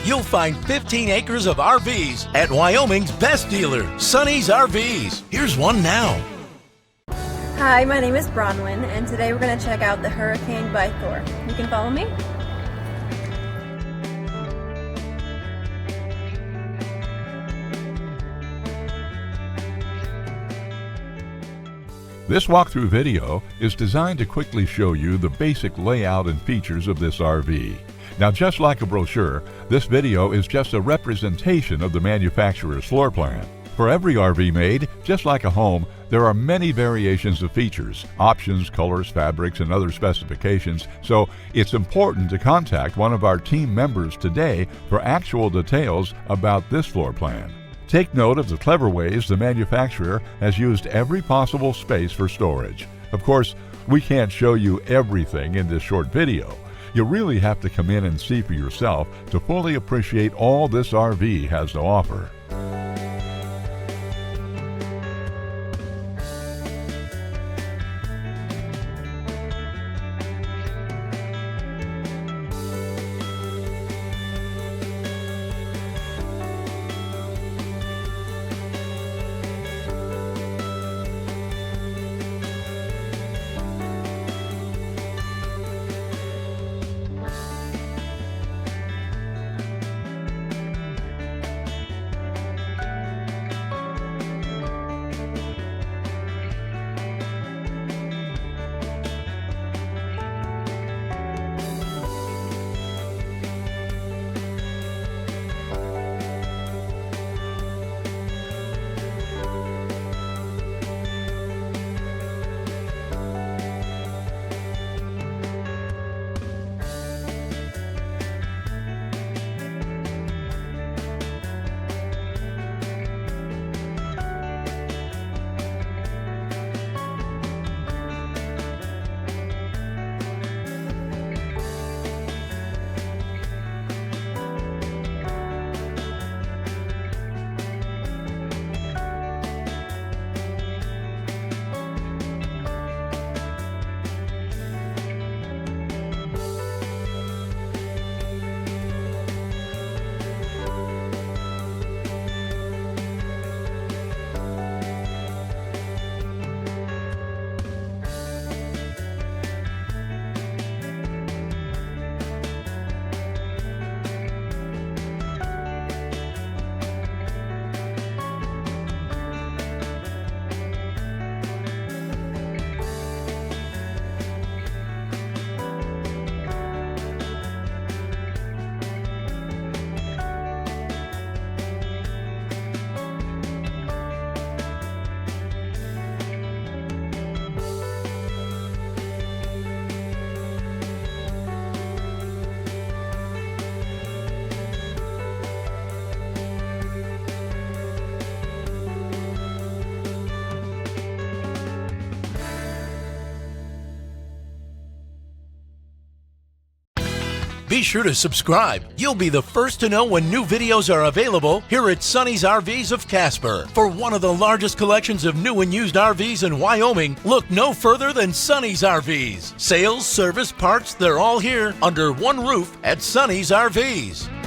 you'll find 15 acres of RVs at Wyoming's best dealer, Sonny's RVs. Here's one now. Hi, my name is Bronwyn, and today we're going to check out the Hurricane by Thor. You can follow me. This walkthrough video is designed to quickly show you the basic layout and features of this RV. Now, just like a brochure, this video is just a representation of the manufacturer's floor plan. For every RV made, just like a home, there are many variations of features, options, colors, fabrics, and other specifications, so it's important to contact one of our team members today for actual details about this floor plan. Take note of the clever ways the manufacturer has used every possible space for storage. Of course, we can't show you everything in this short video. You really have to come in and see for yourself to fully appreciate all this RV has to offer. Be sure to subscribe. You'll be the first to know when new videos are available here at Sonny's RVs of Casper. For one of the largest collections of new and used RVs in Wyoming, look no further than Sonny's RVs. Sales, service, parts, they're all here under one roof at Sonny's RVs.